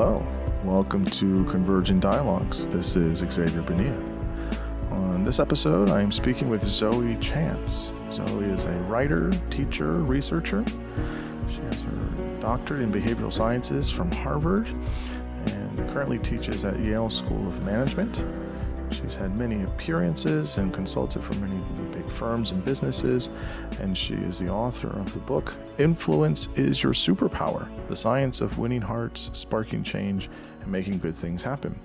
Hello, welcome to Convergent Dialogues. This is Xavier Bonilla. On this episode, I am speaking with Zoe Chance. Zoe is a writer, teacher, researcher. She has her doctorate in behavioral sciences from Harvard and currently teaches at Yale School of Management. She's had many appearances and consulted for many big firms and businesses, and she is the author of the book, Influence is Your Superpower, The Science of Winning Hearts, Sparking Change, and Making Good Things Happen.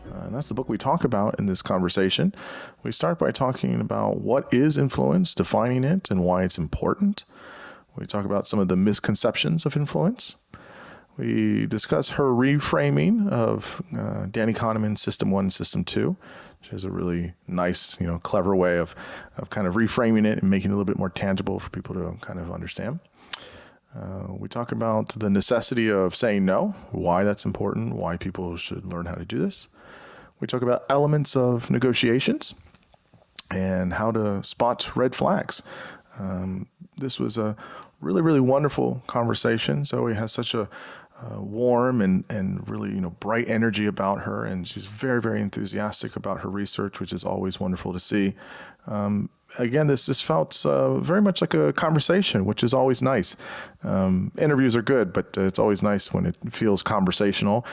And that's the book we talk about in this conversation. We start by talking about what is influence, defining it, and why it's important. We talk about some of the misconceptions of influence. We discuss her reframing of Daniel Kahneman System 1 and System 2. She has a really nice, clever way of kind of reframing it and making it a little bit more tangible for people to kind of understand. We talk about the necessity of saying no, why that's important, why people should learn how to do this. We talk about elements of negotiations and how to spot red flags. This was a really, really wonderful conversation. Zoe has such a warm and really, bright energy about her. And she's very, very enthusiastic about her research, which is always wonderful to see. Again, this just felt very much like a conversation, which is always nice. Interviews are good, but it's always nice when it feels conversational.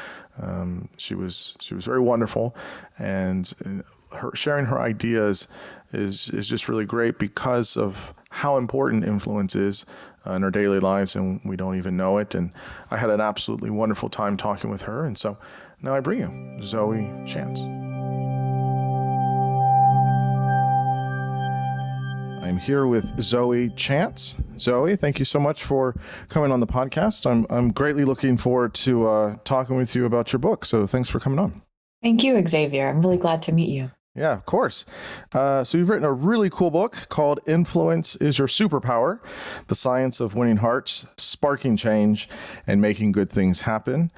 She was very wonderful, and her sharing her ideas is just really great because of how important influence is in our daily lives, and we don't even know it. And I had an absolutely wonderful time talking with her, and so now I bring you Zoe Chance. I'm here with Zoe Chance. Zoe, thank you so much for coming on the podcast. I'm greatly looking forward to talking with you about your book. So thanks for coming on. Thank you, Xavier. I'm really glad to meet you. Yeah, of course. So you've written a really cool book called Influence is Your Superpower, The Science of Winning Hearts, Sparking Change, and Making Good Things Happen.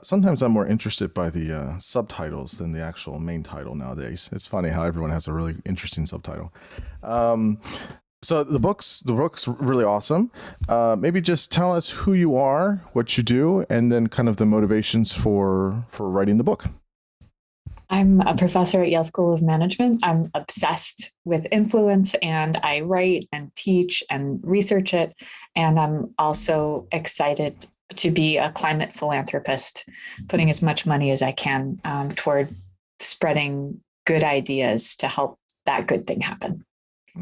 Sometimes I'm more interested by the subtitles than the actual main title nowadays. It's funny how everyone has a really interesting subtitle. So the book's really awesome. Maybe just tell us who you are, what you do, and then kind of the motivations for writing the book. I'm a professor at Yale School of Management. I'm obsessed with influence, and I write and teach and research it. And I'm also excited to be a climate philanthropist, putting as much money as I can toward spreading good ideas to help that good thing happen.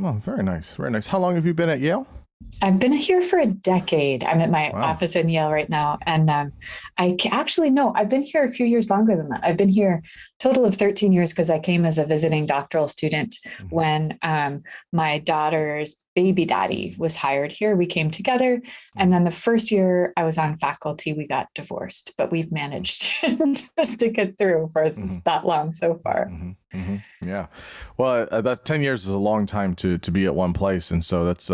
Oh, very nice. Very nice. How long have you been at Yale? I've been here for a decade. I'm at my office in Yale right now. And I've been here a few years longer than that. I've been here a total of 13 years because I came as a visiting doctoral student when my daughter's baby daddy was hired here. We came together. And then the first year I was on faculty, we got divorced, but we've managed to stick it through for that long so far. Yeah. Well, that 10 years is a long time to be at one place. And so that's,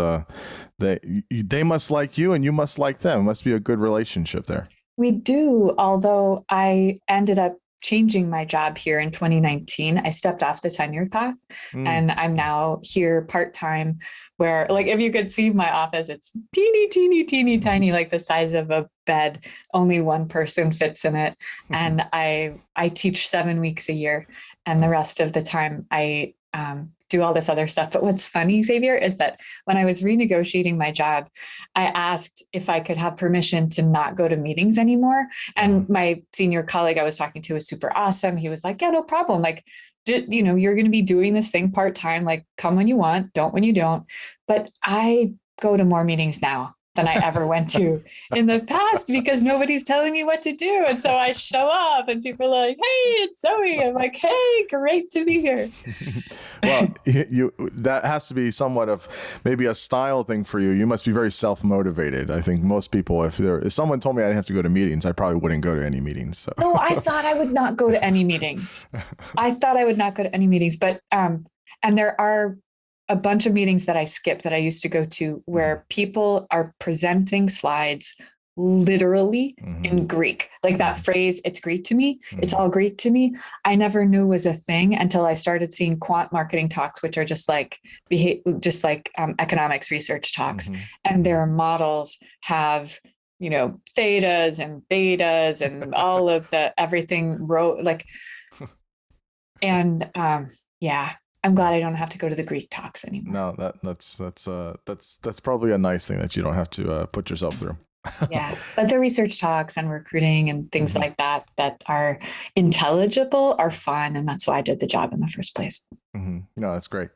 they must like you and you must like them. It must be a good relationship there. We do, although I ended up changing my job here in 2019. I stepped off the tenure path and I'm now here part-time where, like, if you could see my office, it's teeny, tiny, like the size of a bed. Only one person fits in it. And I teach 7 weeks a year. And the rest of the time I do all this other stuff. But what's funny, Xavier, is that when I was renegotiating my job, I asked if I could have permission to not go to meetings anymore. And my senior colleague I was talking to was super awesome. He was like, yeah, no problem. Like, you're going to be doing this thing part-time, like come when you want, don't when you don't. But I go to more meetings now than I ever went to in the past because nobody's telling me what to do. And so I show up and people are like, hey, it's Zoe. I'm like, hey, great to be here. Well, that has to be somewhat of maybe a style thing for you. You must be very self-motivated. I think most people, if someone told me I didn't have to go to meetings, I probably wouldn't go to any meetings. So. No, I thought I would not go to any meetings. But, and there are a bunch of meetings that I skip that I used to go to where people are presenting slides literally in Greek. Like that phrase, it's Greek to me. It's all Greek to me. I never knew was a thing until I started seeing quant marketing talks, which are just like economics research talks. And their models have thetas and betas and all of the everything and yeah, I'm glad I don't have to go to the Greek talks anymore. No, that's probably a nice thing that you don't have to put yourself through. Yeah, but the research talks and recruiting and things like that are intelligible are fun, and that's why I did the job in the first place. No, that's great.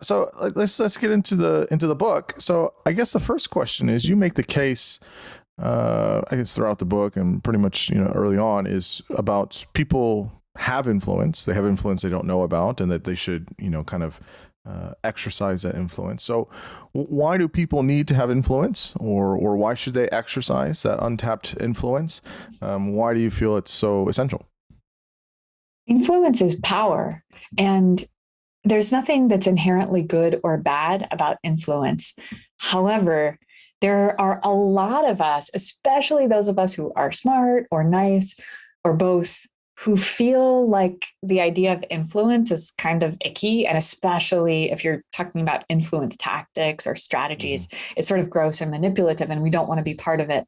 So let's get into the book. So I guess the first question is, you make the case, I guess throughout the book and pretty much early on, is about people have influence. They have influence they don't know about, and that they should kind of exercise that influence. So why do people need to have influence, or why should they exercise that untapped influence? Why do you feel it's so essential? Influence is power, and there's nothing that's inherently good or bad about influence. However, there are a lot of us, especially those of us who are smart or nice or both, who feel like the idea of influence is kind of icky. And especially if you're talking about influence tactics or strategies, it's sort of gross and manipulative, and we don't want to be part of it.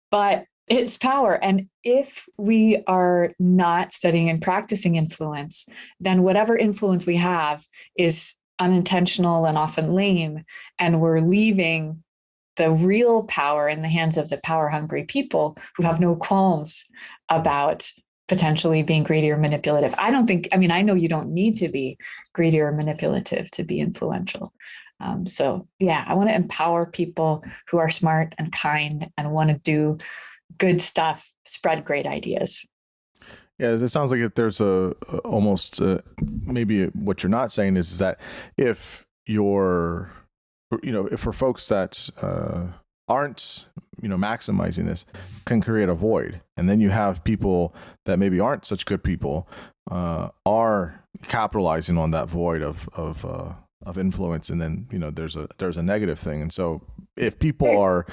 But it's power. And if we are not studying and practicing influence, then whatever influence we have is unintentional and often lame. And we're leaving the real power in the hands of the power-hungry people who have no qualms about potentially being greedy or manipulative. I know you don't need to be greedy or manipulative to be influential. So yeah, I want to empower people who are smart and kind and want to do good stuff, spread great ideas. Yeah, it sounds like there's almost maybe what you're not saying is that if you're, if for folks that aren't maximizing this, can create a void, and then you have people that maybe aren't such good people are capitalizing on that void of influence, and then there's a negative thing. And so if people are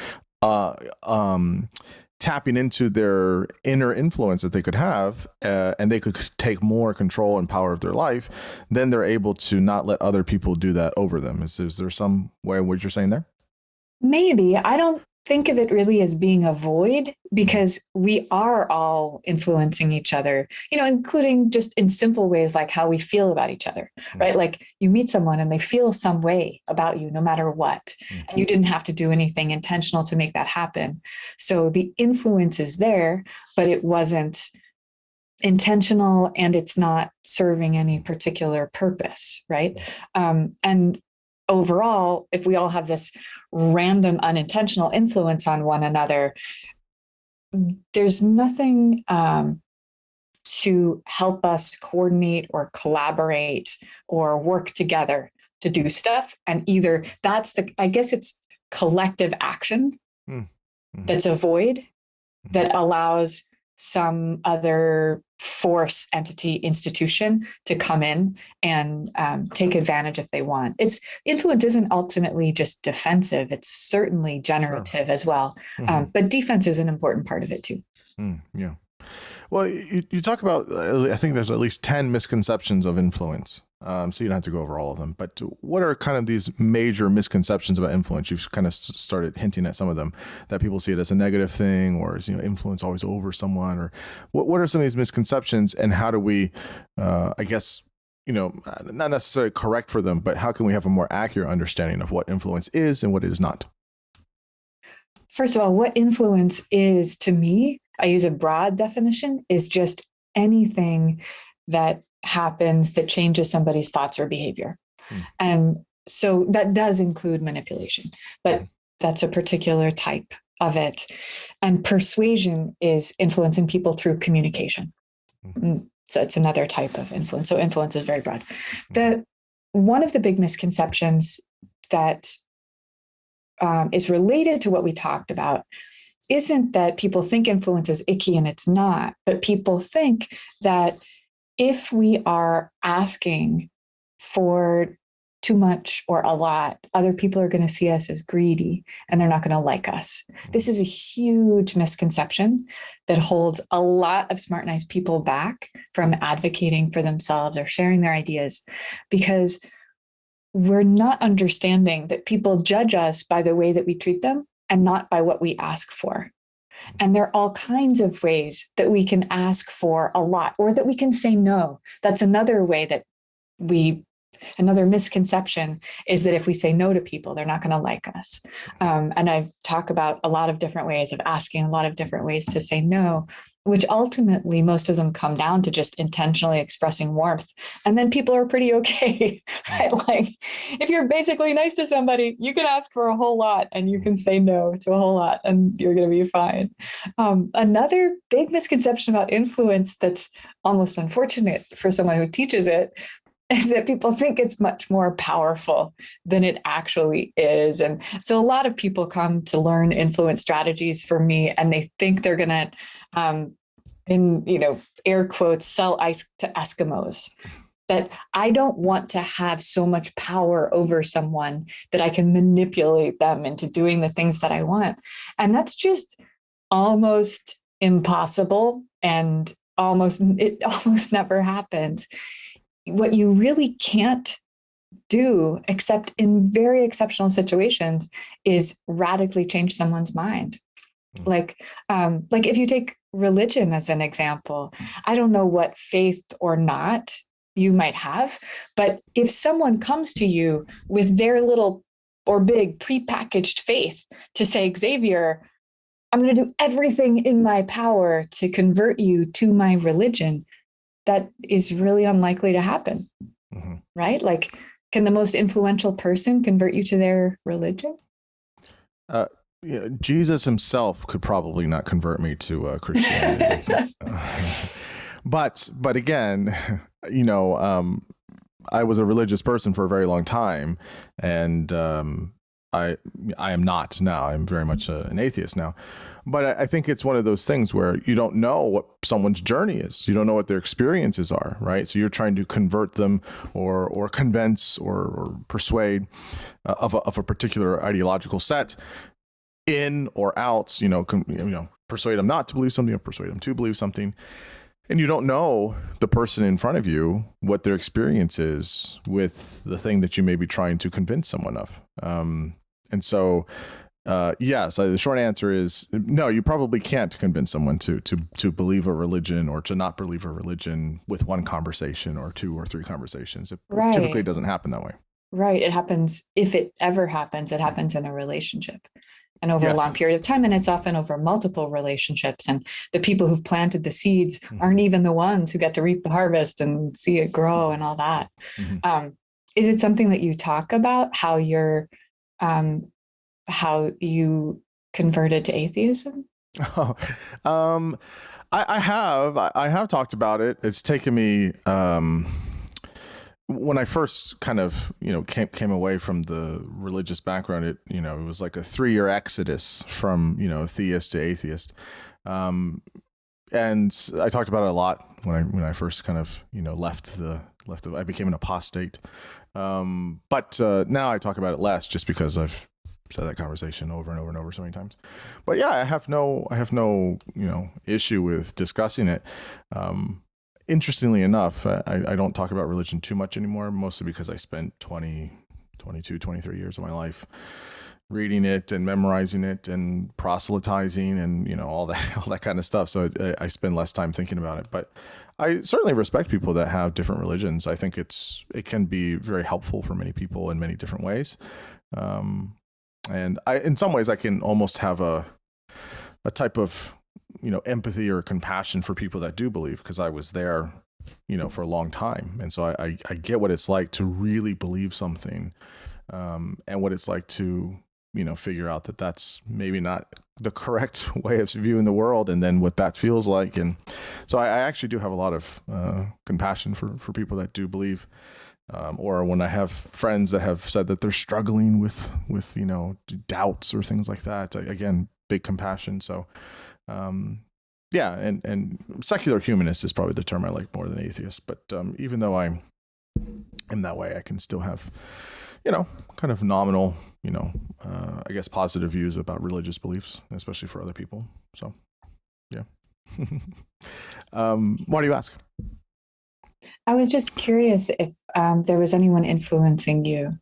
tapping into their inner influence that they could have, and they could take more control and power of their life, then they're able to not let other people do that over them. Is there some way in what you're saying there? Maybe. I don't think of it really as being a void, because we are all influencing each other, including just in simple ways like how we feel about each other, right? Like you meet someone and they feel some way about you no matter what, and you didn't have to do anything intentional to make that happen. So the influence is there, but it wasn't intentional, and it's not serving any particular purpose, right? And overall, if we all have this random unintentional influence on one another, there's nothing to help us coordinate or collaborate or work together to do stuff. And either I guess it's collective action that's a void that allows some other force, entity, institution to come in and take advantage if they want. Influence isn't ultimately just defensive. It's certainly generative as well. But defense is an important part of it too. Yeah. Well, you talk about, I think there's at least 10 misconceptions of influence. So you don't have to go over all of them, but what are kind of these major misconceptions about influence? You've kind of started hinting at some of them, that people see it as a negative thing, or is influence always over someone, or what are some of these misconceptions, and how do we, I guess, not necessarily correct for them, but how can we have a more accurate understanding of what influence is and what it is not? First of all, what influence is, to me, I use a broad definition, is just anything that happens that changes somebody's thoughts or behavior. And so that does include manipulation, but that's a particular type of it. And persuasion is influencing people through communication. So it's another type of influence. So influence is very broad. One of the big misconceptions that is related to what we talked about isn't that people think influence is icky, and it's not, but people think that if we are asking for too much or a lot, other people are going to see us as greedy and they're not going to like us. This is a huge misconception that holds a lot of smart, nice people back from advocating for themselves or sharing their ideas, because we're not understanding that people judge us by the way that we treat them and not by what we ask for. And there are all kinds of ways that we can ask for a lot, or that we can say no. That's another way that another misconception is that if we say no to people, they're not going to like us. And I talk about a lot of different ways of asking, a lot of different ways to say no, which ultimately most of them come down to just intentionally expressing warmth. And then people are pretty okay, right? Like if you're basically nice to somebody, you can ask for a whole lot and you can say no to a whole lot and you're going to be fine. Another big misconception about influence that's almost unfortunate for someone who teaches it is that people think it's much more powerful than it actually is. And so a lot of people come to learn influence strategies from me, and they think they're going to, in air quotes, sell ice to Eskimos. That I don't want to have so much power over someone that I can manipulate them into doing the things that I want. And that's just almost impossible, and it almost never happens. What you really can't do, except in very exceptional situations, is radically change someone's mind. Like if you take religion as an example, I don't know what faith or not you might have, but if someone comes to you with their little or big prepackaged faith to say, Xavier, I'm going to do everything in my power to convert you to my religion, that is really unlikely to happen, right? Like, can the most influential person convert you to their religion? Jesus himself could probably not convert me to Christianity. But again, I was a religious person for a very long time, and I am not now. I'm very much an atheist now. But I think it's one of those things where you don't know what someone's journey is. You don't know what their experiences are, right? So you're trying to convert them or convince or persuade of a particular ideological set in or out, persuade them not to believe something or persuade them to believe something. And you don't know the person in front of you, what their experience is with the thing that you may be trying to convince someone of. And so, yes, the short answer is no, you probably can't convince someone to believe a religion or to not believe a religion with one conversation or two or three conversations. It typically doesn't happen that way. Right. It happens, if it ever happens, it happens in a relationship and over a long period of time. And it's often over multiple relationships. And the people who've planted the seeds aren't even the ones who get to reap the harvest and see it grow and all that. Is it something that you talk about, how you converted to atheism? I have talked about it. It's taken me, when I first kind of, came away from the religious background, it was like a 3-year exodus from, theist to atheist. And I talked about it a lot when I first kind of, I became an apostate. But now I talk about it less just because I've said that conversation over and over and over so many times. But yeah, I have no issue with discussing it. Interestingly enough, I don't talk about religion too much anymore, mostly because I spent 23 years of my life reading it and memorizing it and proselytizing and, all that kind of stuff. So I spend less time thinking about it. But I certainly respect people that have different religions. I think it can be very helpful for many people in many different ways. And in some ways, I can almost have a type of, empathy or compassion for people that do believe, because I was there, for a long time. And so I get what it's like to really believe something, and what it's like to, figure out that that's maybe not the correct way of viewing the world, and then what that feels like. And so I actually do have a lot of compassion for people that do believe. Or when I have friends that have said that they're struggling with doubts or things like that, again, big compassion. So, yeah, and secular humanist is probably the term I like more than atheist. But even though I am that way, I can still have, kind of nominal, I guess positive views about religious beliefs, especially for other people. So, yeah. Why do you ask? I was just curious if there was anyone influencing you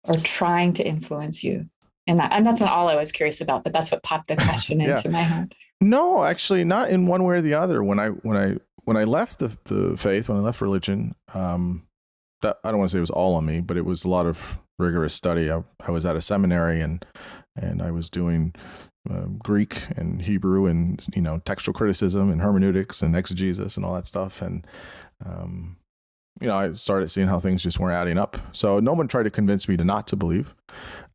or trying to influence you. And that's not all I was curious about, but that's what popped the question Yeah. into my head. No, actually, not in one way or the other. When I left the faith, when I left religion, that I don't want to say it was all on me, but it was a lot of rigorous study. I was at a seminary and I was doing Greek and Hebrew and textual criticism and hermeneutics and exegesis and all that stuff. And I started seeing how things just weren't adding up. So no one tried to convince me not to believe.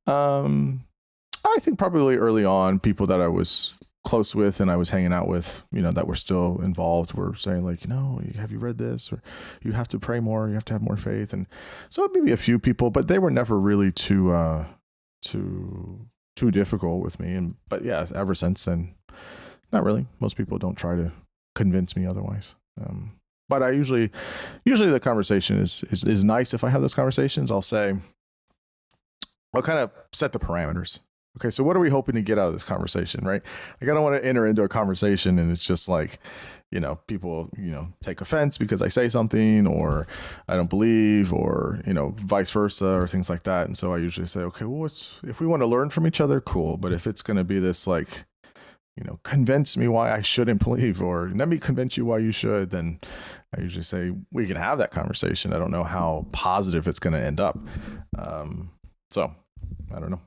I think probably early on, people that I was close with and I was hanging out with, that were still involved were saying like, have you read this? Or you have to pray more, you have to have more faith. And so maybe a few people, but they were never really too difficult with me. But yeah, ever since then, not really. Most people don't try to convince me otherwise. But I usually the conversation is nice. If I have those conversations, I'll kind of set the parameters. Okay, so what are we hoping to get out of this conversation, right? Like, I don't want to enter into a conversation and it's just like, people, take offense because I say something or I don't believe or, vice versa or things like that. And so I usually say, okay, well, if we want to learn from each other, cool. But if it's going to be this like, convince me why I shouldn't believe or let me convince you why you should, then I usually say we can have that conversation. I don't know how positive it's going to end up. So I don't know.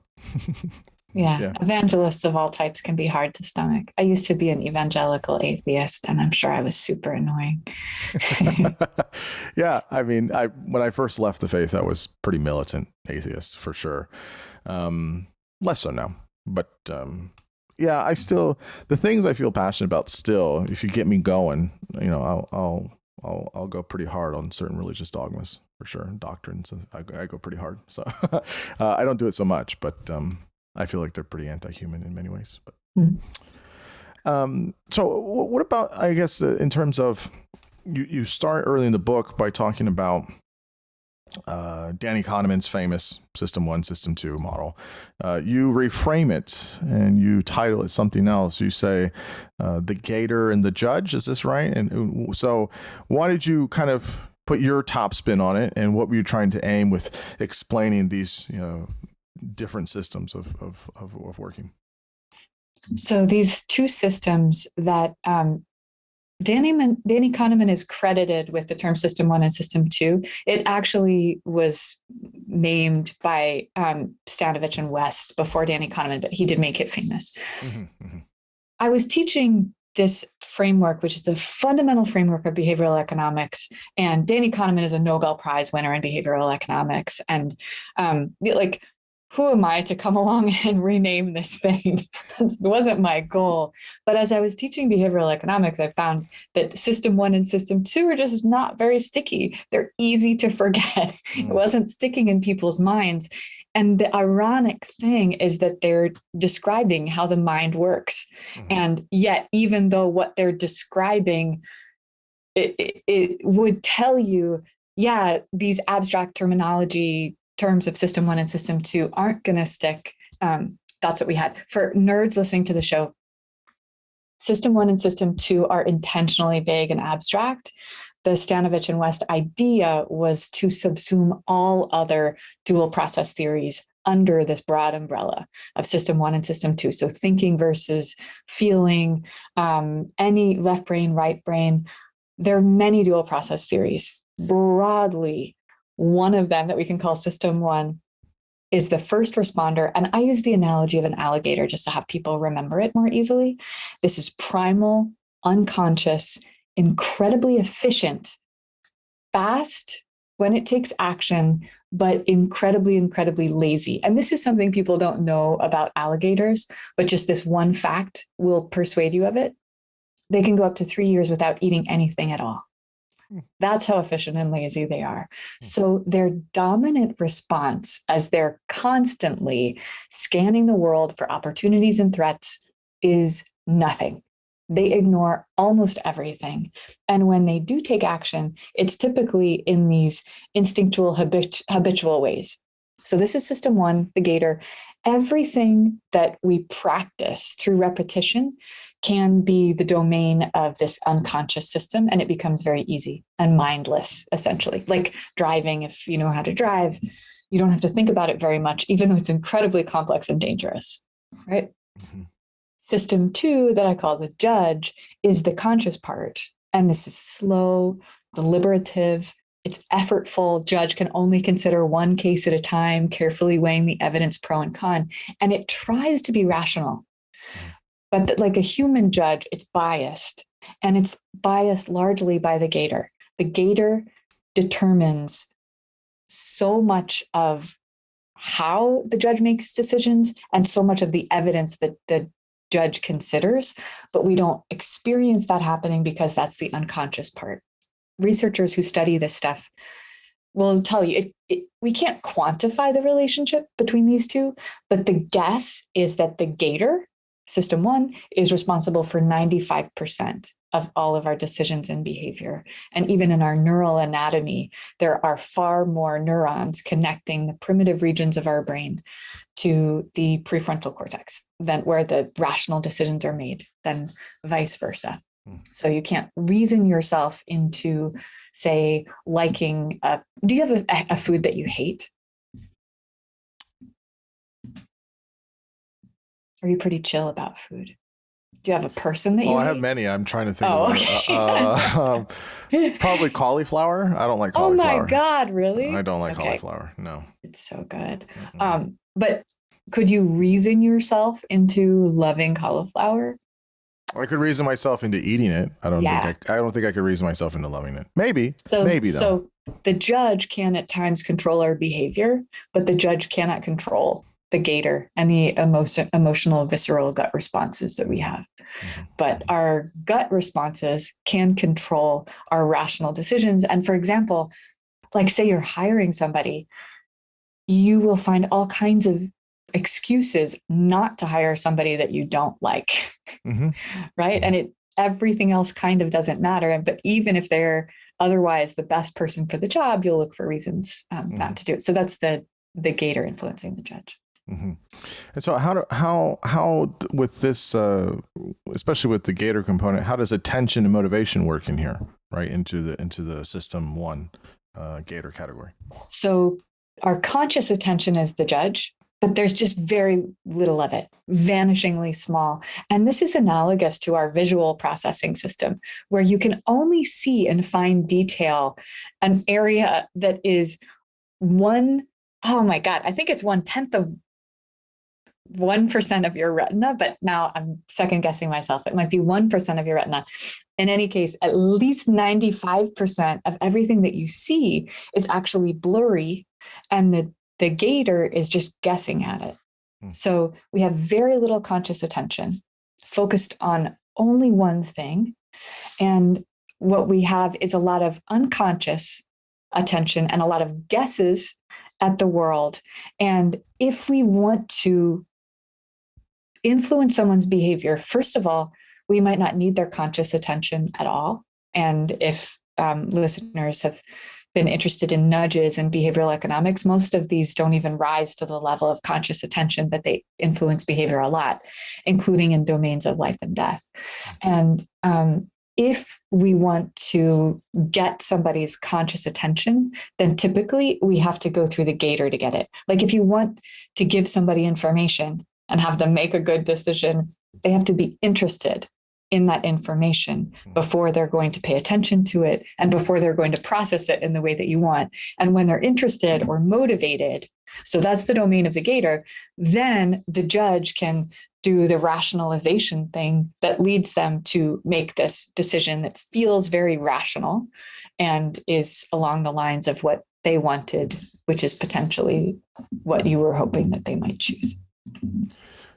Yeah. Evangelists of all types can be hard to stomach. I used to be an evangelical atheist, and I'm sure I was super annoying. Yeah. I mean, when I first left the faith, I was pretty militant atheist for sure. Less so now, but yeah, the things I feel passionate about still, if you get me going, I'll go pretty hard on certain religious dogmas for sure. And doctrines, I go pretty hard. So I don't do it so much, but I feel like they're pretty anti-human in many ways. But so what about, I guess, in terms of you start early in the book by talking about Daniel Kahneman's famous System 1, System 2 model. You reframe it and you title it something else. You say the gator and the judge. Is this right? And so why did you kind of put your top spin on it? And what were you trying to aim with explaining these, different systems of working? So these two systems that Danny Kahneman is credited with the term System 1 and System 2. It actually was named by Stanovich and West before Danny Kahneman, but he did make it famous. I was teaching this framework, which is the fundamental framework of behavioral economics. And Danny Kahneman is a Nobel Prize winner in behavioral economics. And who am I to come along and rename this thing? That wasn't my goal. But as I was teaching behavioral economics, I found that System 1 and System 2 are just not very sticky. They're easy to forget. It wasn't sticking in people's minds. And the ironic thing is that they're describing how the mind works. And yet, even though what they're describing, it would tell you, yeah, these abstract terms of System 1 and System 2 aren't going to stick. That's what we had. For nerds listening to the show, System 1 and System 2 are intentionally vague and abstract. The Stanovich and West idea was to subsume all other dual process theories under this broad umbrella of System 1 and System 2. So thinking versus feeling, any left brain, right brain. There are many dual process theories. Broadly, one of them that we can call System 1 is the first responder. And I use the analogy of an alligator just to have people remember it more easily. This is primal, unconscious, incredibly efficient, fast when it takes action, but incredibly, incredibly lazy. And this is something people don't know about alligators, but just this one fact will persuade you of it. They can go up to 3 years without eating anything at all. That's how efficient and lazy they are. So their dominant response, as they're constantly scanning the world for opportunities and threats, is nothing. They ignore almost everything. And when they do take action, it's typically in these instinctual, habitual ways. So this is System 1, the gator. Everything that we practice through repetition can be the domain of this unconscious system, and it becomes very easy and mindless, essentially. Like driving, if you know how to drive, you don't have to think about it very much, even though it's incredibly complex and dangerous, right? Mm-hmm. System 2 that I call the judge is the conscious part. And this is slow, deliberative, it's effortful. Judge can only consider one case at a time, carefully weighing the evidence pro and con. And it tries to be rational. But like a human judge, it's biased. And it's biased largely by the gator. The gator determines so much of how the judge makes decisions and so much of the evidence that the judge considers, but we don't experience that happening because that's the unconscious part. Researchers who study this stuff will tell you we can't quantify the relationship between these two, but the guess is that the gator, system 1, is responsible for 95% of all of our decisions and behavior. And even in our neural anatomy, there are far more neurons connecting the primitive regions of our brain to the prefrontal cortex than where the rational decisions are made, than vice versa. So you can't reason yourself into, say, liking do you have a food that you hate? Are you pretty chill about food? Do you have a person that you hate? I have many. I'm trying to think of okay. Probably cauliflower. I don't like cauliflower. Oh my God, really? I don't like cauliflower. No. It's so good. Mm-hmm. But could you reason yourself into loving cauliflower? I could reason myself into eating it. I don't think I could reason myself into loving it. Maybe. So the judge can at times control our behavior, but the judge cannot control the gator and the emotional, visceral gut responses that we have. Mm-hmm. But our gut responses can control our rational decisions. And for example, like say you're hiring somebody, you will find all kinds of excuses not to hire somebody that you don't like, mm-hmm. right? And everything else kind of doesn't matter. But even if they're otherwise the best person for the job, you'll look for reasons not to do it. So that's the gator influencing the judge. Mm-hmm. And so how with this, especially with the gator component, how does attention and motivation work in here, right? Into the system 1 gator category. So our conscious attention is the judge, but there's just very little of it, vanishingly small. And this is analogous to our visual processing system, where you can only see in fine detail an area that is I think it's 1/10 of 1% of your retina, but now I'm second guessing myself. It might be 1% of your retina. In any case, at least 95% of everything that you see is actually blurry, and the gator is just guessing at it. So we have very little conscious attention focused on only one thing. And what we have is a lot of unconscious attention and a lot of guesses at the world. And if we want to influence someone's behavior, first of all, we might not need their conscious attention at all. And if listeners have been interested in nudges and behavioral economics, most of these don't even rise to the level of conscious attention, but they influence behavior a lot, including in domains of life and death. And if we want to get somebody's conscious attention, then typically we have to go through the gator to get it. Like if you want to give somebody information and have them make a good decision, they have to be interested in that information before they're going to pay attention to it and before they're going to process it in the way that you want. And when they're interested or motivated, so that's the domain of the gator, then the judge can do the rationalization thing that leads them to make this decision that feels very rational and is along the lines of what they wanted, which is potentially what you were hoping that they might choose.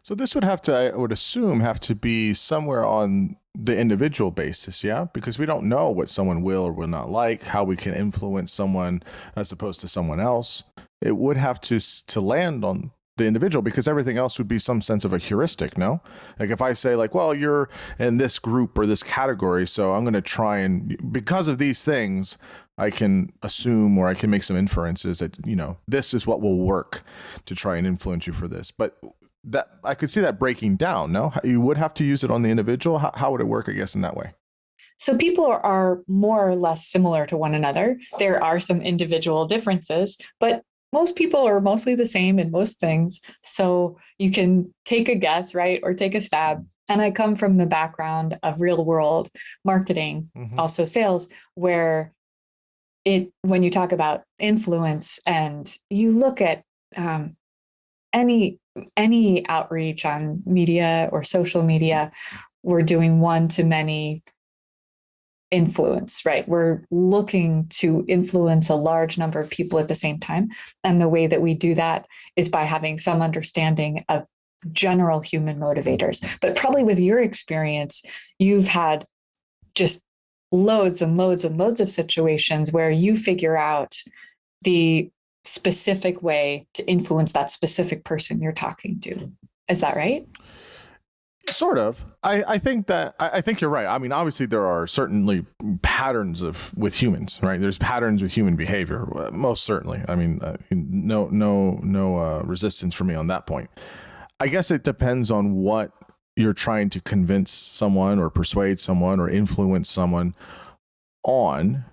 So this would I would assume, have to be somewhere on the individual basis, yeah? Because we don't know what someone will or will not like, how we can influence someone as opposed to someone else. It would have to land on the individual, because everything else would be some sense of a heuristic, no? Like if I say like, well, you're in this group or this category, so I'm going to try and, because of these things, I can assume or I can make some inferences that, this is what will work to try and influence you for this. But that I could see that breaking down. No, you would have to use it on the individual. How would it work, I guess, in that way? So people are more or less similar to one another. There are some individual differences, but most people are mostly the same in most things. So you can take a guess, right? Or take a stab. And I come from the background of real world marketing, also sales, where when you talk about influence and you look at any outreach on media or social media, we're doing one-to-many influence, right? We're looking to influence a large number of people at the same time. And the way that we do that is by having some understanding of general human motivators. But probably with your experience, you've had just loads and loads and loads of situations where you figure out the specific way to influence that specific person you're talking to. Is that right? Sort of. I think you're right. I mean, obviously there are certainly patterns with humans, right? There's patterns with human behavior, most certainly. I mean, no resistance for me on that point. I guess it depends on what you're trying to convince someone or persuade someone or influence someone on.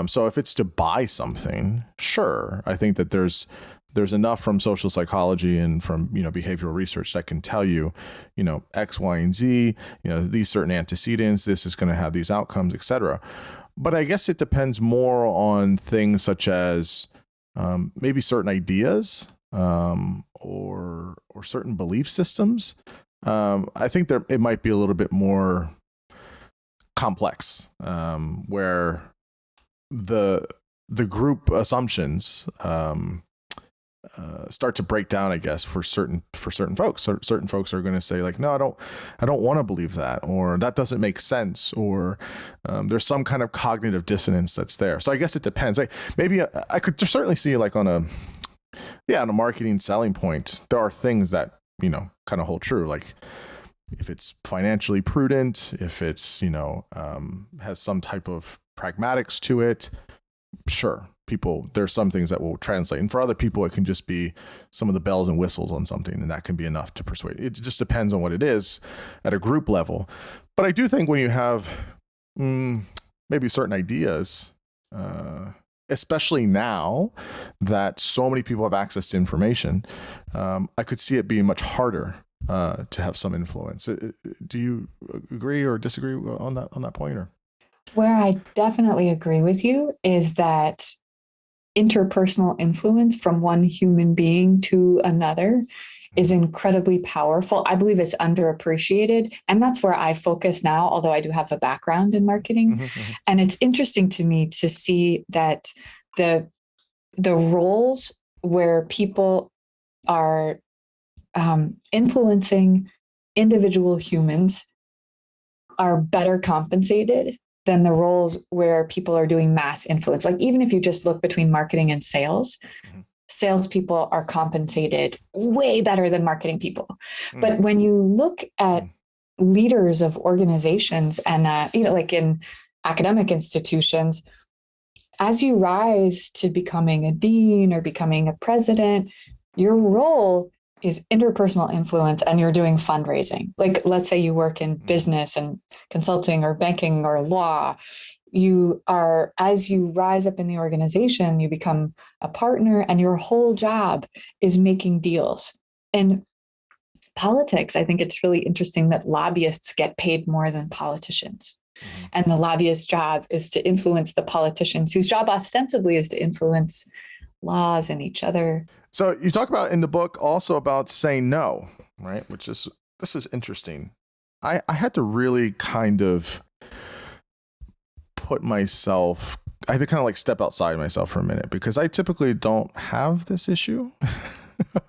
So if it's to buy something, sure. I think that there's enough from social psychology and from, behavioral research that can tell you, X, Y, and Z, these certain antecedents, this is going to have these outcomes, etc. But I guess it depends more on things such as maybe certain ideas or certain belief systems. I think it might be a little bit more complex, where the group assumptions start to break down, I guess, for certain folks. Certain folks are going to say like, no, I don't want to believe that, or that doesn't make sense, or there's some kind of cognitive dissonance that's there. So I guess it depends. Maybe I could certainly see like on a marketing selling point, there are things that, kind of hold true. Like if it's financially prudent, if it's, has some type of pragmatics to it, sure. There's some things that will translate. And for other people, it can just be some of the bells and whistles on something, and that can be enough to persuade. It just depends on what it is at a group level. But I do think when you have maybe certain ideas, especially now that so many people have access to information, I could see it being much harder to have some influence. Do you agree or disagree on that point? Or where I definitely agree with you is that interpersonal influence from one human being to another is incredibly powerful. I believe it's underappreciated. And that's where I focus now, although I do have a background in marketing. And it's interesting to me to see that the roles where people are influencing individual humans are better compensated than the roles where people are doing mass influence. Like even if you just look between marketing and sales, salespeople are compensated way better than marketing people. But when you look at leaders of organizations and, like in academic institutions, as you rise to becoming a dean or becoming a president, your role is interpersonal influence and you're doing fundraising. Like, let's say you work in business and consulting or banking or law. As you rise up in the organization, you become a partner and your whole job is making deals. In politics, I think it's really interesting that lobbyists get paid more than politicians. And the lobbyist's job is to influence the politicians, whose job ostensibly is to influence laws and each other. So you talk about in the book also about saying no, right? This was interesting. I had to really kind of I had to kind of like step outside myself for a minute because I typically don't have this issue.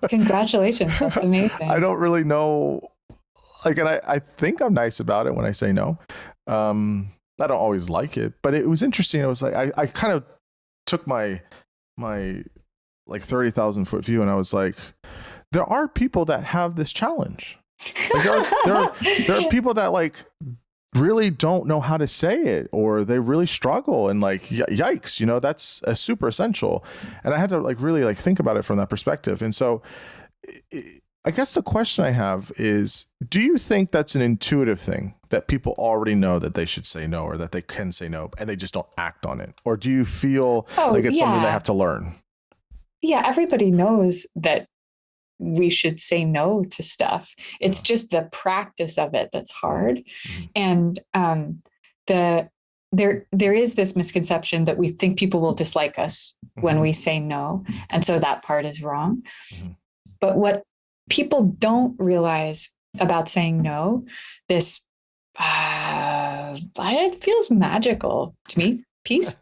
Congratulations. That's amazing. I don't really know. Like, and I think I'm nice about it when I say no. I don't always like it, but it was interesting. It was like, I kind of took my like 30,000 foot view and I was like, there are people that have this challenge. Like there are people that like really don't know how to say it, or they really struggle, and like yikes, that's a super essential. And I had to like really like think about it from that perspective. And so I guess the question I have is, do you think that's an intuitive thing that people already know that they should say no, or that they can say no and they just don't act on it? Or do you feel like it's something they have to learn? yeah, everybody knows that we should say no to stuff. It's just the practice of it that's hard. Mm-hmm. And the there is this misconception that we think people will dislike us when we say no. And so that part is wrong. Mm-hmm. But what people don't realize about saying no, this it feels magical to me, peace,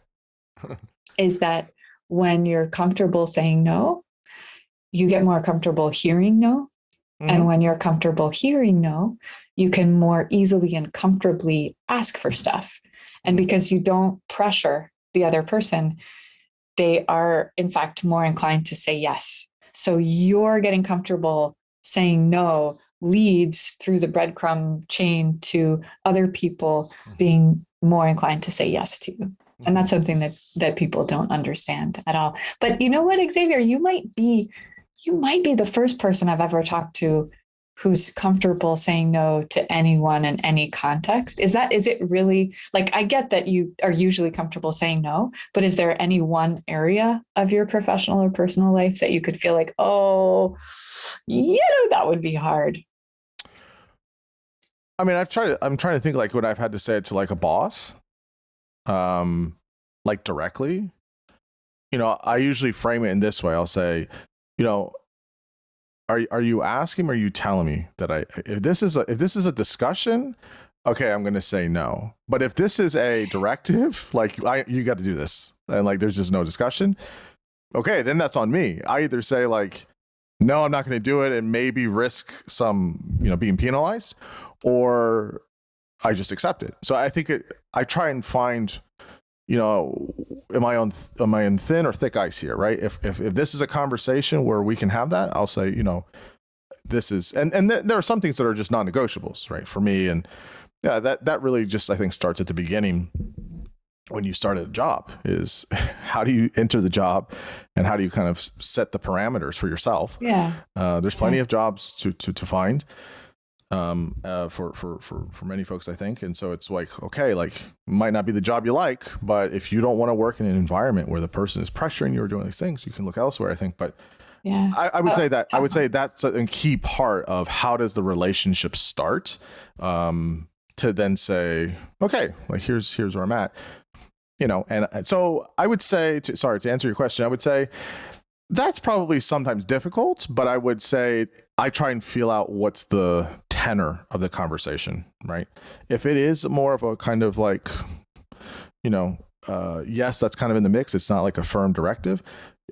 is that when you're comfortable saying no, you get more comfortable hearing no. Mm-hmm. And when you're comfortable hearing no, you can more easily and comfortably ask for stuff. And because you don't pressure the other person, they are, in fact, more inclined to say yes. So you're getting comfortable saying no leads through the breadcrumb chain to other people being more inclined to say yes to you. And that's something that people don't understand at all. But you know what, Xavier, you might be the first person I've ever talked to who's comfortable saying no to anyone in any context. Is it really, like, I get that you are usually comfortable saying no, but is there any one area of your professional or personal life that you could feel like, oh, that would be hard? I mean, I'm trying to think like what I've had to say it to like a boss, like directly. I usually frame it in this way. I'll say, are you asking or are you telling me that if this is a discussion, okay, I'm going to say no. But if this is a directive, like you got to do this, and like there's just no discussion, okay, then that's on me. I either say like, no, I'm not going to do it and maybe risk some, being penalized, or I just accept it. So I think I try and find, am I on thin or thick ice here, right? If this is a conversation where we can have that, I'll say, this is, and there are some things that are just non-negotiables, right, for me. And yeah, that really just, I think, starts at the beginning when you start a job, is how do you enter the job and how do you kind of set the parameters for yourself? Yeah. There's plenty of jobs to find. For many folks, I think. And so it's like, okay, like might not be the job you like, but if you don't want to work in an environment where the person is pressuring you or doing these things, you can look elsewhere, I think. But yeah, I would say that's a key part of how does the relationship start, to then say, okay, like here's where I'm at, and so I would say, to answer your question, I would say that's probably sometimes difficult, but I would say I try and feel out what's the tenor of the conversation, right? If it is more of a kind of like, yes, that's kind of in the mix. It's not like a firm directive.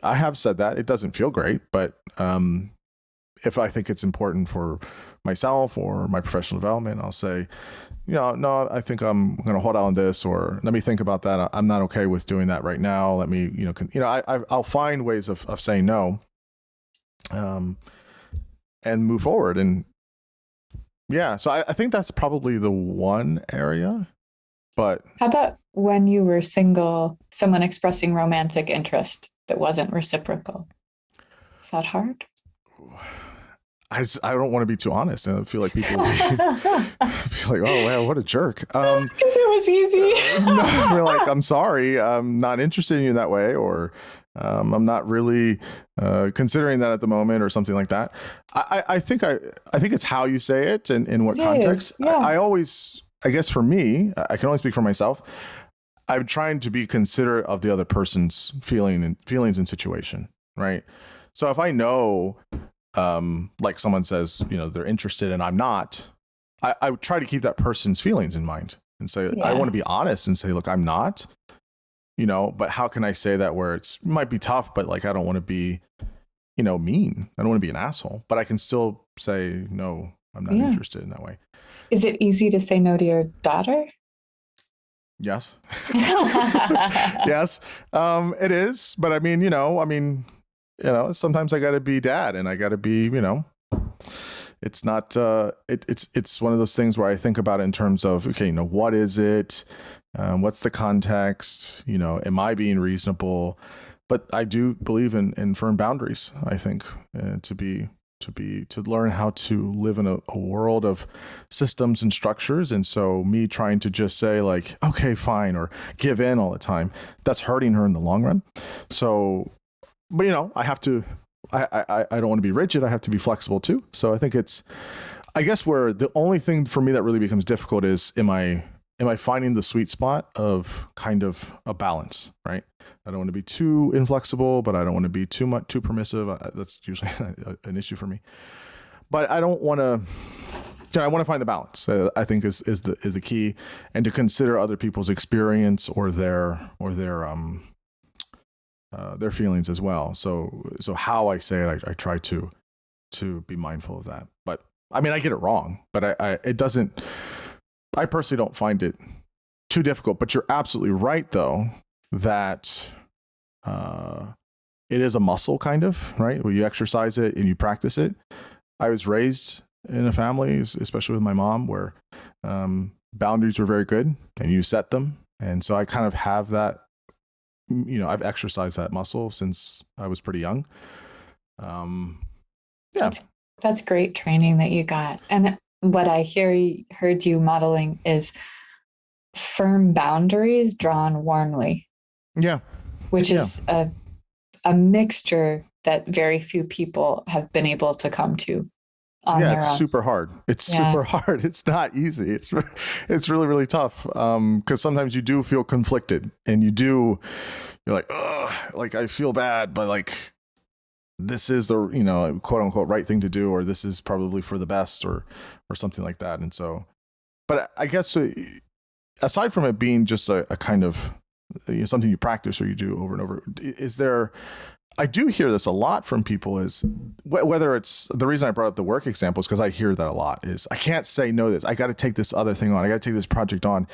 I have said that. It doesn't feel great, but if I think it's important for myself or my professional development, I'll say, no, I think I'm going to hold out on this, or let me think about that. I'm not okay with doing that right now. Let me, I'll find ways of saying no, and move forward. And yeah, so I think that's probably the one area. But how about when you were single, someone expressing romantic interest that wasn't reciprocal? Is that hard? I don't want to be too honest, and I feel like people will be like, oh, wow, what a jerk. Because it was easy. No, we're like, I'm sorry, I'm not interested in you that way, or I'm not really considering that at the moment, or something like that. I think it's how you say it and in what context. Yeah. I always, I guess for me, I can only speak for myself, I'm trying to be considerate of the other person's feelings and situation, right? So if I know, like someone says, they're interested and I'm not, I would try to keep that person's feelings in mind and say, I want to be honest and say, look, I'm not, but how can I say that where it might be tough, but like, I don't want to be, mean. I don't want to be an asshole, but I can still say, no, I'm not interested in that way. Is it easy to say no to your daughter? Yes. Yes, it is. But I mean, sometimes I got to be dad, and I got to be, it's not, it's one of those things where I think about it in terms of, okay, what is it? What's the context? Am I being reasonable? But I do believe in firm boundaries, I think, to learn how to live in a world of systems and structures. And so me trying to just say like, okay, fine, or give in all the time, that's hurting her in the long run. So but I have to, I don't want to be rigid. I have to be flexible too. So I think I guess where the only thing for me that really becomes difficult is, am I finding the sweet spot of kind of a balance, right? I don't want to be too inflexible, but I don't want to be too permissive. That's usually an issue for me. But I don't want to. I want to find the balance. I think is the key, and to consider other people's experience or their feelings as well. So how I say it, I try to be mindful of that. But I mean, I get it wrong, but it doesn't. I personally don't find it too difficult. But you're absolutely right, though, that it is a muscle, kind of, right? Where you exercise it and you practice it. I was raised in a family, especially with my mom, where boundaries were very good and you set them. And so I kind of have that, I've exercised that muscle since I was pretty young. Yeah. That's great training that you got. And what I heard you modeling is firm boundaries drawn warmly. Yeah. Which is a mixture that very few people have been able to come to on their own. It's super hard. Super hard. It's not easy. It's really, really tough. Because sometimes you do feel conflicted, and you're like, ugh, like I feel bad, but like this is the, quote unquote right thing to do, or this is probably for the best, or something like that. And so, but I guess aside from it being just a kind of something you practice or you do over and over, is there, I do hear this a lot from people, is whether it's the reason I brought up the work example is because I hear that a lot, is I can't say no to this. I got to take this other thing on. I got to take this project on,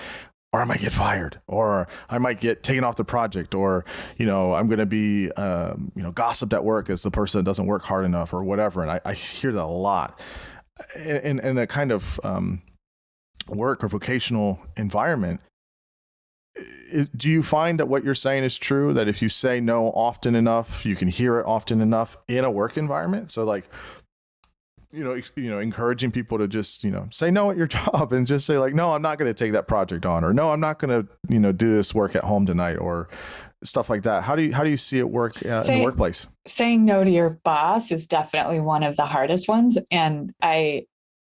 or I might get fired, or I might get taken off the project, or, I'm going to be, gossiped at work as the person that doesn't work hard enough or whatever. And I hear that a lot in a kind of work or vocational environment. Do you find that what you're saying is true, that if you say no often enough, you can hear it often enough in a work environment? So like, encouraging people to just, say no at your job and just say like, no, I'm not going to take that project on, or no, I'm not going to, do this work at home tonight, or stuff like that. How do you see it work in the workplace? Saying no to your boss is definitely one of the hardest ones. And I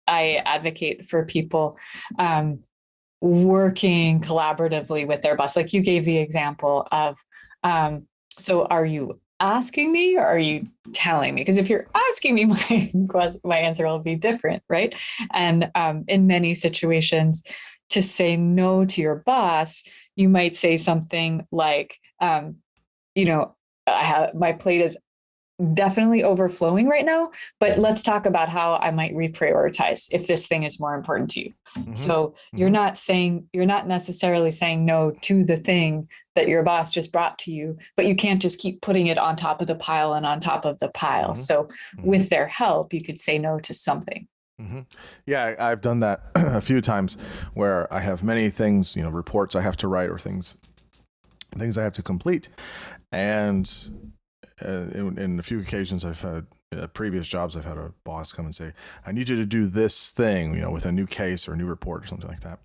advocate for people, working collaboratively with their boss. Like you gave the example of, so are you asking me or are you telling me? Because if you're asking me, my answer will be different, right? And in many situations, to say no to your boss, you might say something like, my plate is definitely overflowing right now, but let's talk about how I might reprioritize if this thing is more important to you. Mm-hmm. So you're not necessarily saying no to the thing that your boss just brought to you, but you can't just keep putting it on top of the pile and on top of the pile. Mm-hmm. So with their help, you could say no to something. Mm-hmm. Yeah, I've done that a few times where I have many things, reports I have to write, or things I have to complete. And in a few occasions I've had previous jobs, I've had a boss come and say, I need you to do this thing, with a new case or a new report or something like that.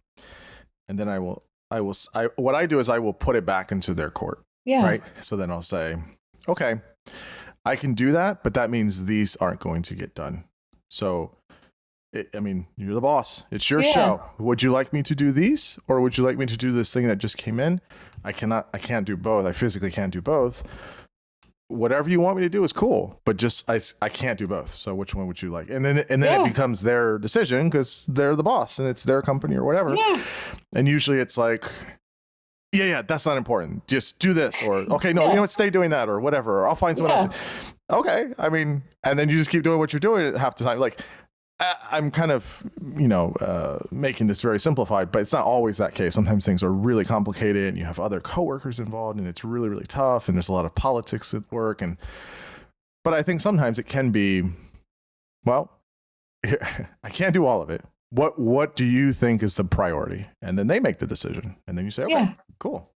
And then what I do is I will put it back into their court. Yeah. Right. So then I'll say, okay, I can do that, but that means these aren't going to get done. So, you're the boss. It's your show. Would you like me to do these, or would you like me to do this thing that just came in? I can't do both. I physically can't do both. Whatever you want me to do is cool, but just I can't do both. So which one would you like? And then it becomes their decision because they're the boss and it's their company or whatever. Yeah. And usually it's like, yeah, that's not important. Just do this, or okay, no, you know what, stay doing that, or whatever. Or I'll find someone else. Okay, and then you just keep doing what you're doing half the time. Like I'm kind of, making this very simplified, but it's not always that case. Sometimes things are really complicated and you have other coworkers involved and it's really, really tough. And there's a lot of politics at work. But I think sometimes it can be, well, I can't do all of it. What do you think is the priority? And then they make the decision. And then you say, okay, cool.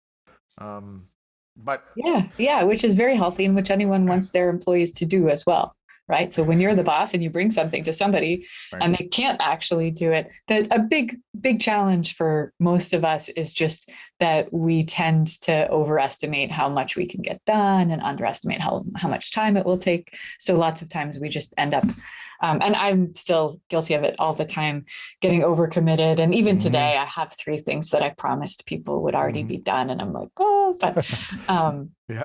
But which is very healthy and which anyone wants their employees to do as well. right? So when you're the boss and you bring something to somebody Right. and they can't actually do it, that a big challenge for most of us is just that we tend to overestimate how much we can get done and underestimate how much time it will take. So lots of times we just end up, and I'm still guilty of it all the time, getting overcommitted. And even today, I have 3 things that I promised people would already be done. And I'm like, oh, but yeah.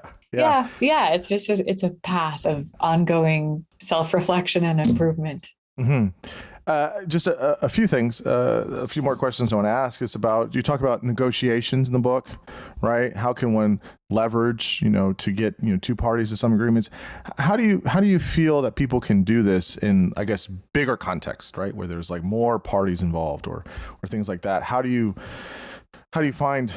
It's a path of ongoing self-reflection and improvement. Just a few things, a few more questions I want to ask is about, you talk about negotiations in the book, right? How can one leverage, to get, 2 parties to some agreements? How do you feel that people can do this in, I guess, bigger context, right? Where there's like more parties involved or things like that. How do you find,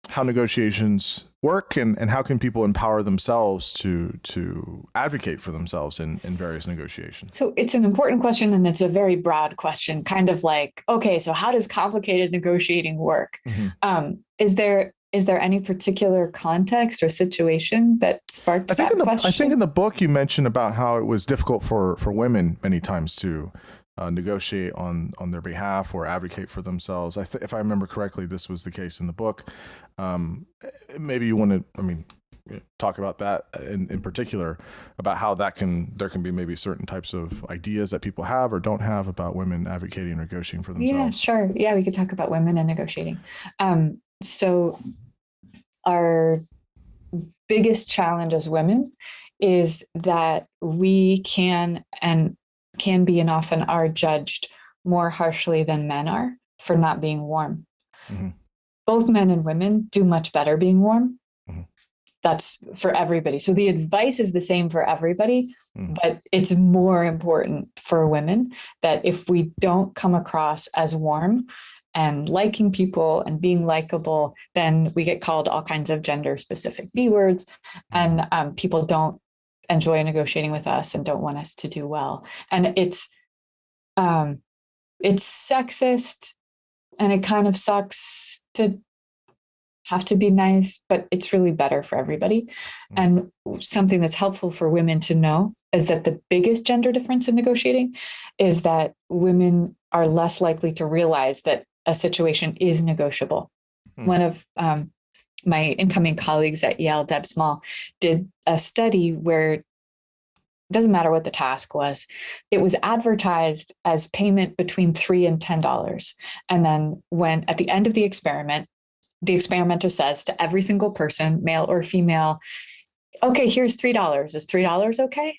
how negotiations work and how can people empower themselves to advocate for themselves in various negotiations? So it's an important question and it's a very broad question, kind of like, okay, so how does complicated negotiating work? Is there any particular context or situation that sparked that question? I think in the book you mentioned about how it was difficult for women many times to negotiate on their behalf or advocate for themselves. If I remember correctly, this was the case in the book. Maybe you want to, talk about that in particular, about how there can be maybe certain types of ideas that people have or don't have about women advocating or negotiating for themselves. Yeah, sure. Yeah, we could talk about women and negotiating. So our biggest challenge as women is that we can be and often are judged more harshly than men are for not being warm. Both men and women do much better being warm. That's for everybody. So the advice is the same for everybody, but it's more important for women that if we don't come across as warm and liking people and being likable, then we get called all kinds of gender specific B words, and people don't enjoy negotiating with us and don't want us to do well. And it's sexist and it kind of sucks to have to be nice, but it's really better for everybody. And something that's helpful for women to know is that the biggest gender difference in negotiating is that women are less likely to realize that a situation is negotiable. One of my incoming colleagues at Yale, Deb Small, did a study where it doesn't matter what the task was. It was advertised as payment between $3 and $10. And then when at the end of the experimenter says to every single person, male or female, okay, here's $3. Is $3 okay?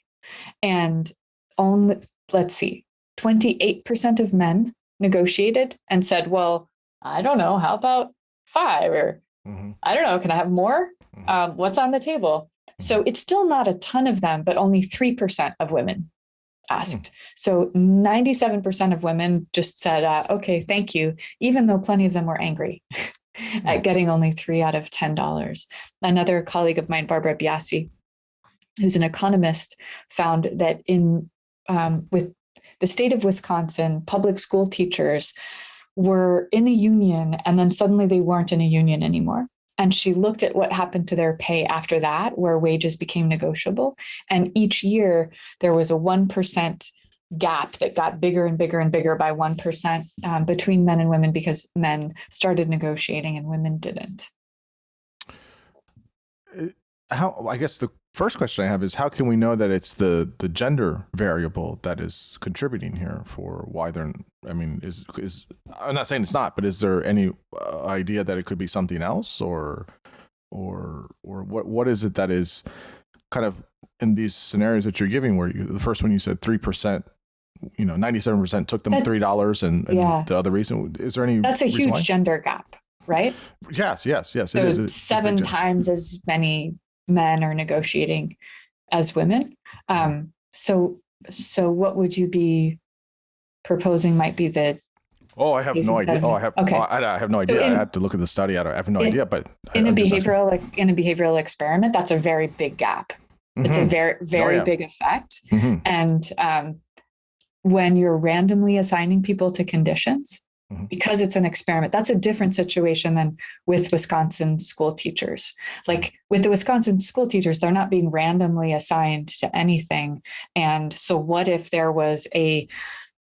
And only, 28% of men negotiated and said, well, I don't know, how about 5? Or I don't know, can I have more? What's on the table? So it's still not a ton of them, but only 3% of women asked. So 97% of women just said, okay, thank you, even though plenty of them were angry at getting only $3 out of $10. Another colleague of mine, Barbara Biasi, who's an economist, found that with the state of Wisconsin, public school teachers were in a union and then suddenly they weren't in a union anymore. And she looked at what happened to their pay after that, where wages became negotiable. And each year there was a 1% gap that got bigger and bigger and bigger by 1% between men and women, because men started negotiating and women didn't. I guess the first question I have is, how can we know that it's the gender variable that is contributing here for why they're, is I'm not saying it's not, but is there any idea that it could be something else or what is it that is kind of in these scenarios that you're giving, where the first one you said 3%, 97% took them $3 and the other reason, is there any? That's a huge gender gap, right? Yes. So it is 7 times as many men are negotiating as women. So what would you be proposing might be the? I have no idea. I have no idea. I had to look at the study. I have no idea. But in a behavioral experiment, that's a very big gap. It's a very big effect. And when you're randomly assigning people to conditions, because it's an experiment. That's a different situation than with Wisconsin school teachers. Like with the Wisconsin school teachers, they're not being randomly assigned to anything. And so what if there was a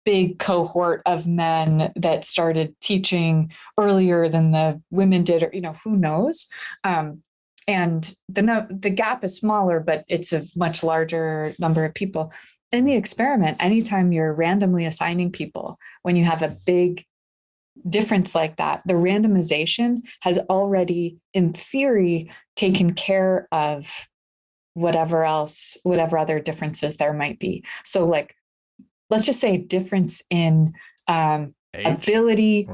big cohort of men that started teaching earlier than the women did, or, who knows? And the gap is smaller, but it's a much larger number of people. In the experiment, anytime you're randomly assigning people, when you have a big difference like that, the randomization has already, in theory, taken care of whatever other differences there might be. So like, let's just say difference in ability,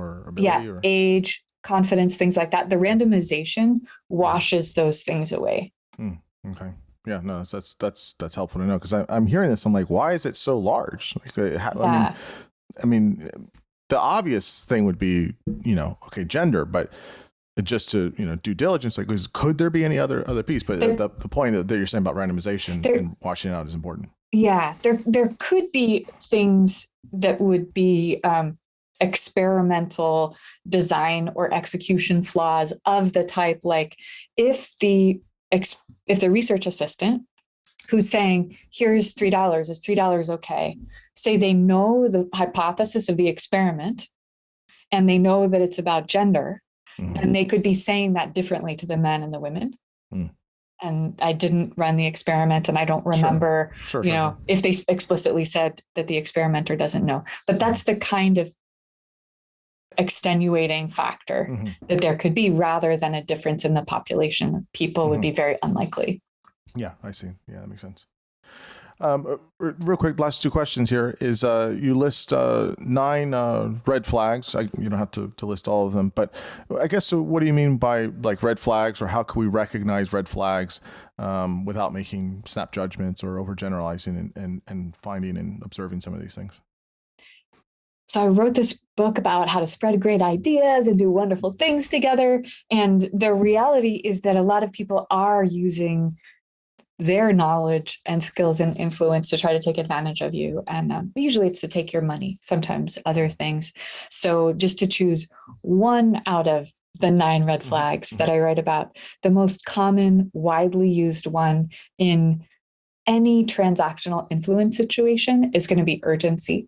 age, confidence, things like that. The randomization washes those things away. Okay. Yeah, no, that's helpful to know, because I'm hearing this. I'm like, why is it so large? Like, I mean, the obvious thing would be, okay, gender, but just to, due diligence, like, could there be any other piece? But the point that you're saying about randomization and washing it out is important. Yeah, there could be things that would be experimental design or execution flaws of the type, like if the research assistant who's saying, here's $3, is $3 okay? Say they know the hypothesis of the experiment and they know that it's about gender, and they could be saying that differently to the men and the women. And I didn't run the experiment, and I don't remember, if they explicitly said that the experimenter doesn't know. But that's the kind of extenuating factor that there could be, rather than a difference in the population of people would be very unlikely. Yeah, I see. Yeah, that makes sense. Real quick, last two questions here is you list 9 red flags. You don't have to list all of them, but I guess, so what do you mean by like red flags, or how can we recognize red flags without making snap judgments or overgeneralizing and finding and observing some of these things? So I wrote this book about how to spread great ideas and do wonderful things together. And the reality is that a lot of people are using their knowledge and skills and influence to try to take advantage of you. And usually it's to take your money, sometimes other things. So just to choose one out of the 9 red flags that I write about, the most common, widely used one in any transactional influence situation is going to be urgency.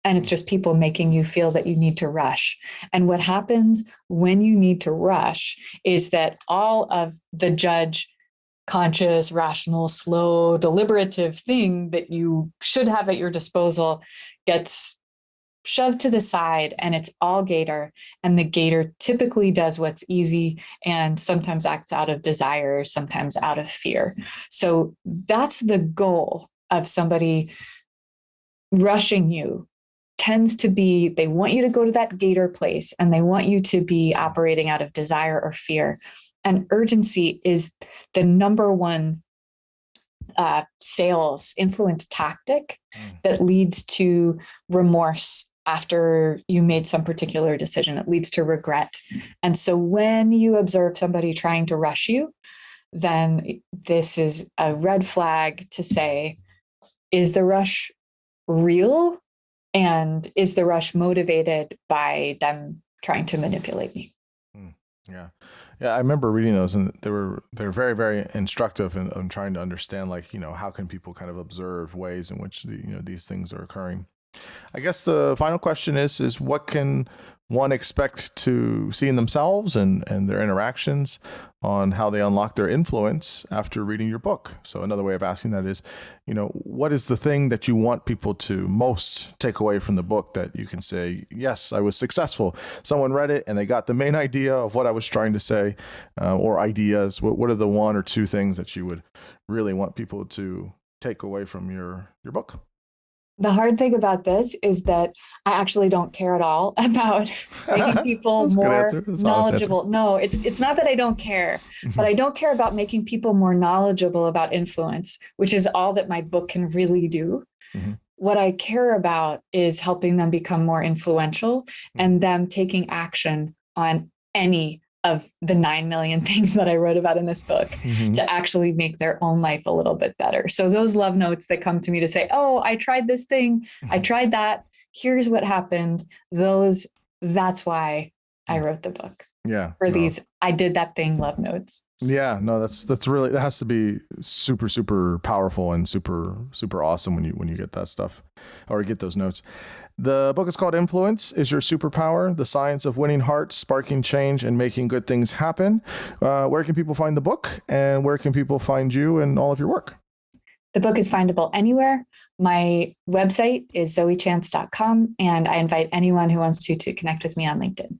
And it's just people making you feel that you need to rush. And what happens when you need to rush is that all of the judge conscious, rational, slow, deliberative thing that you should have at your disposal gets shoved to the side, and it's all gator. And the gator typically does what's easy and sometimes acts out of desire, sometimes out of fear. So that's the goal of somebody rushing you. Tends to be, they want you to go to that gator place, and they want you to be operating out of desire or fear. And urgency is the number one sales influence tactic that leads to remorse after you made some particular decision. It leads to regret. And so when you observe somebody trying to rush you, then this is a red flag to say, is the rush real? And is the rush motivated by them trying to manipulate me? Yeah. Yeah, I remember reading those, and they're very, very instructive in trying to understand, like, how can people kind of observe ways in which these things are occurring. I guess the final question is what can one expect to see in themselves and their interactions on how they unlock their influence after reading your book? So another way of asking that is, what is the thing that you want people to most take away from the book that you can say, yes, I was successful. Someone read it and they got the main idea of what I was trying to say, or ideas. What are the 1 or 2 things that you would really want people to take away from your book? The hard thing about this is that I actually don't care at all about making people more knowledgeable. No, it's not that I don't care, but I don't care about making people more knowledgeable about influence, which is all that my book can really do. What I care about is helping them become more influential and them taking action on any of the 9 million things that I wrote about in this book to actually make their own life a little bit better. So those love notes that come to me to say, oh, I tried this thing, I tried that, here's what happened. Those that's why I wrote the book. Yeah. For these, I did that thing, love notes. Yeah, no, that's really, that has to be super, super powerful and super, super awesome when you get that stuff or get those notes. The book is called Influence is Your Superpower, The Science of Winning Hearts, Sparking Change, and Making Good Things Happen. Where can people find the book, and where can people find you and all of your work? The book is findable anywhere. My website is zoechance.com, and I invite anyone who wants to connect with me on LinkedIn.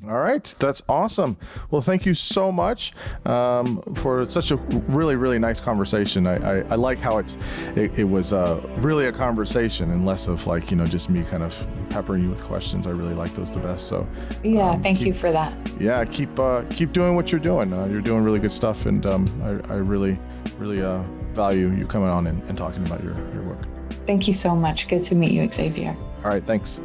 All right. That's awesome. Well, thank you so much for such a really, really nice conversation. I like how it was really a conversation and less of like, just me kind of peppering you with questions. I really like those the best. So yeah, thank you for that. Yeah, keep doing what you're doing. You're doing really good stuff. And I really, really value you coming on and talking about your work. Thank you so much. Good to meet you, Xavier. All right. Thanks.